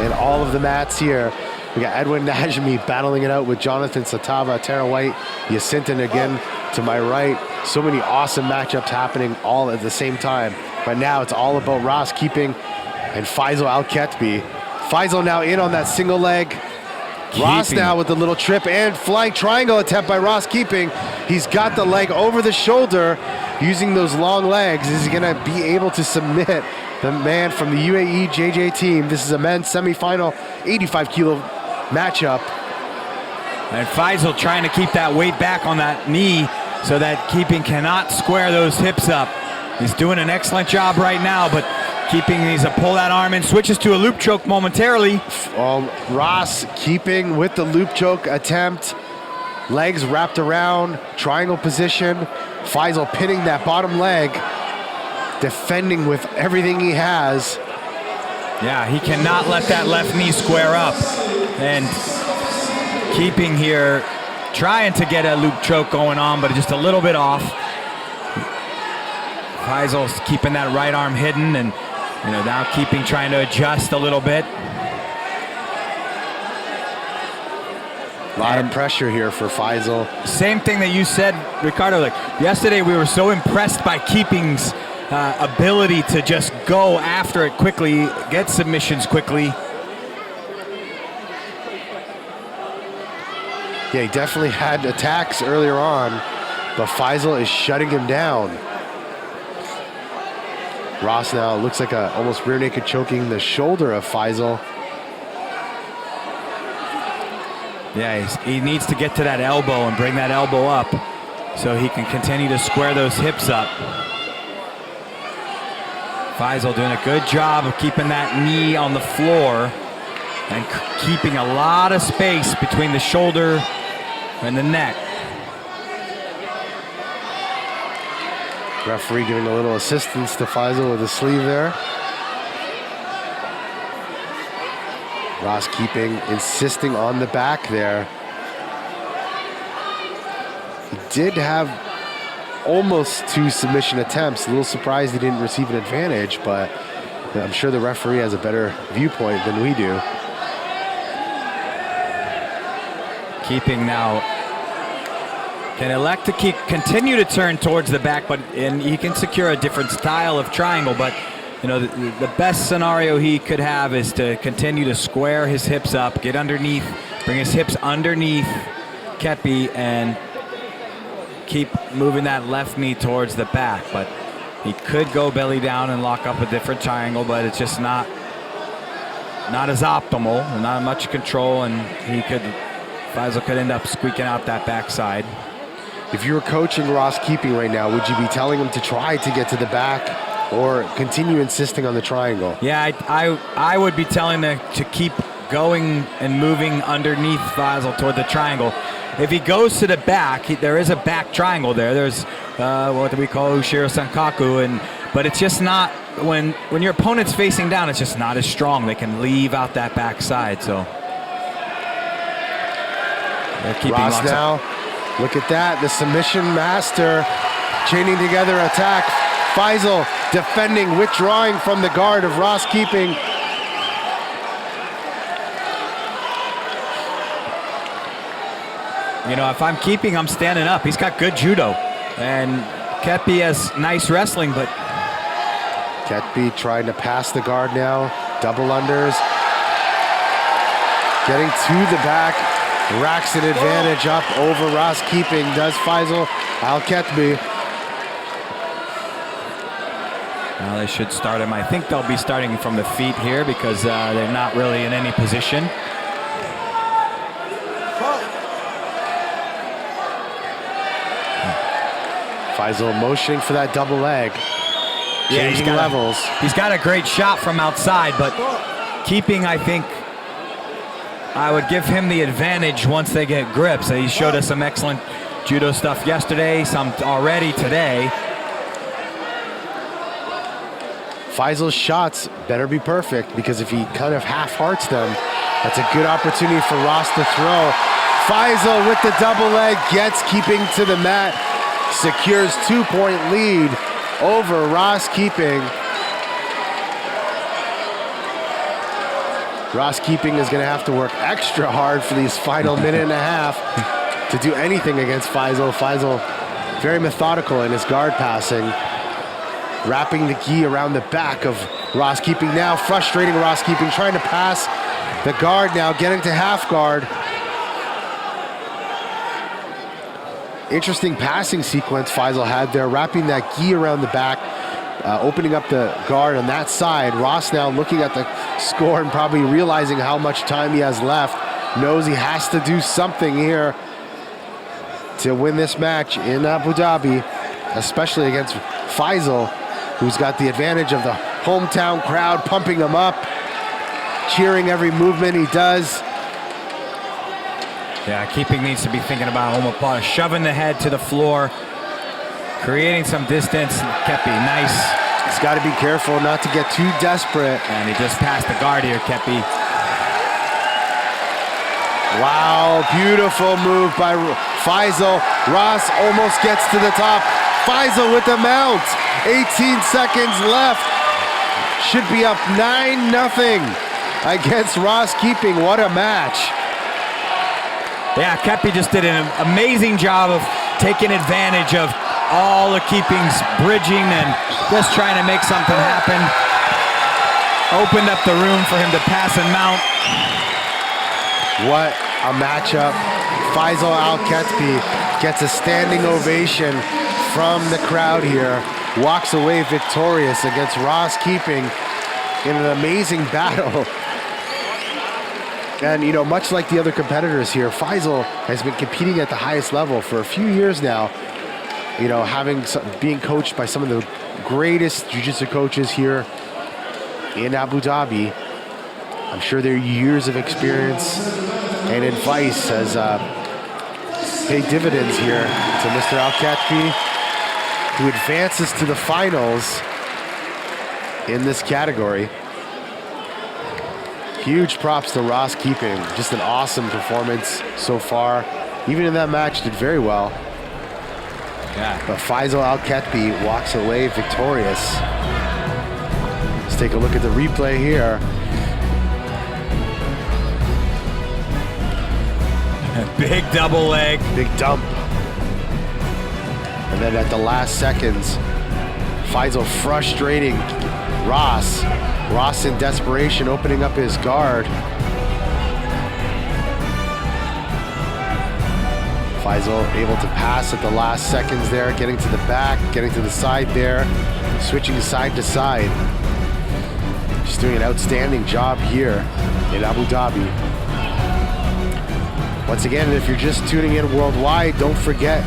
and all of the mats here. We got Edwin Najmi battling it out with Jonathan Satava, Tara White, Yacinta again to my right. So many awesome matchups happening all at the same time. But now it's all about Ross Keeping and Faisal Al Kitbe. Faisal now in on that single leg. Ross now with the little trip and flying triangle attempt by Ross Keeping. He's got the leg over the shoulder using those long legs. Is he gonna be able to submit the man from the UAE JJ team? This is a men's semifinal 85 kilo matchup. And Faisal trying to keep that weight back on that knee so that Keeping cannot square those hips up. He's doing an excellent job right now, but Keeping needs to pull that arm in, switches to a loop choke momentarily. Ross Keeping with the loop choke attempt. Legs wrapped around, triangle position. Faisal pinning that bottom leg, defending with everything he has. Yeah, he cannot let that left knee square up. And Keeping here, trying to get a loop choke going on, but just a little bit off. Faisal's keeping that right arm hidden, and now Keeping trying to adjust a little bit. A lot of pressure here for Faisal. Same thing that you said, Ricardo. Like yesterday, we were so impressed by Keeping's ability to just go after it quickly, get submissions quickly. Yeah, he definitely had attacks earlier on, but Faisal is shutting him down. Ross now looks like a almost rear naked choking the shoulder of Faisal. Yeah, he needs to get to that elbow and bring that elbow up so he can continue to square those hips up. Faisal doing a good job of keeping that knee on the floor and keeping a lot of space between the shoulder and the neck. Referee giving a little assistance to Faisal with the sleeve there. Ross Keeping insisting on the back there. He did have almost 2 submission attempts. A little surprised he didn't receive an advantage, but I'm sure the referee has a better viewpoint than we do. Keeping now can elect to continue to turn towards the back, and he can secure a different style of triangle. But the best scenario he could have is to continue to square his hips up, get underneath, bring his hips underneath Kitbe, and keep moving that left knee towards the back. But he could go belly down and lock up a different triangle, but it's just not as optimal, not much control, and Faisal could end up squeaking out that backside. If you were coaching Ross Keeping right now, would you be telling him to try to get to the back or continue insisting on the triangle? Yeah, I would be telling him to keep going and moving underneath Faisal toward the triangle. If he goes to the back, there is a back triangle there. There's what we call Ushiro Sankaku, but it's just not, when your opponent's facing down, it's just not as strong. They can leave out that backside, so. Ross now, look at that, the submission master chaining together attack. Faisal defending, withdrawing from the guard of Ross Keeping. If I'm Keeping, I'm standing up. He's got good judo, and Kitbe has nice wrestling, but Kitbe trying to pass the guard now, double unders, getting to the back. Racks an advantage up over Ross Keeping, does Faisal Al Kitbe. Now they should start him. I think they'll be starting from the feet here because they're not really in any position. Faisal motioning for that double leg. Changing levels. He's got a great shot from outside, but Keeping, I think, I would give him the advantage once they get grips. He showed us some excellent judo stuff yesterday, some already today. Faisal's shots better be perfect, because if he kind of half-hearts them, that's a good opportunity for Ross to throw. Faisal with the double leg gets Keeping to the mat, secures 2-point lead over Ross Keeping. Ross Keeping is going to have to work extra hard for these final minute and a half to do anything against Faisal. Faisal very methodical in his guard passing, wrapping the gi around the back of Ross Keeping now, frustrating Ross Keeping, trying to pass the guard now, getting to half guard. Interesting passing sequence Faisal had there, wrapping that gi around the back, opening up the guard on that side. Ross now looking at the score and probably realizing how much time he has left, knows he has to do something here to win this match in Abu Dhabi, especially against Faisal, who's got the advantage of the hometown crowd pumping him up, cheering every movement he does. Yeah, Keeping needs to be thinking about Omapala, shoving the head to the floor, creating some distance. Kepi, nice. He's got to be careful not to get too desperate. And he just passed the guard here, Kepi. Wow, beautiful move by Faisal. Ross almost gets to the top. Faisal with the mount. 18 seconds left. Should be up 9-0 against Ross Keeping. What a match. Yeah, Kepi just did an amazing job of taking advantage of all the Keeping's bridging and just trying to make something happen. Opened up the room for him to pass and mount. What a matchup. Faisal Al Kitbe gets a standing ovation from the crowd here. Walks away victorious against Ross Keeping in an amazing battle. And, you know, much like the other competitors here, Faisal has been competing at the highest level for a few years now. You know, being coached by some of the greatest jiu-jitsu coaches here in Abu Dhabi. I'm sure their years of experience and advice has paid dividends here to Mr. Al Kitbe, who advances to the finals in this category. Huge props to Ross Keeping. Just an awesome performance so far. Even in that match, did very well. Yeah. But Faisal Al Kitbe walks away victorious. Let's take a look at the replay here. Big double leg. Big dump. And then at the last seconds, Faisal frustrating Ross. Ross in desperation, opening up his guard. Faisal able to pass at the last seconds there, getting to the back, getting to the side there, switching side to side. Just doing an outstanding job here in Abu Dhabi. Once again, if you're just tuning in worldwide, don't forget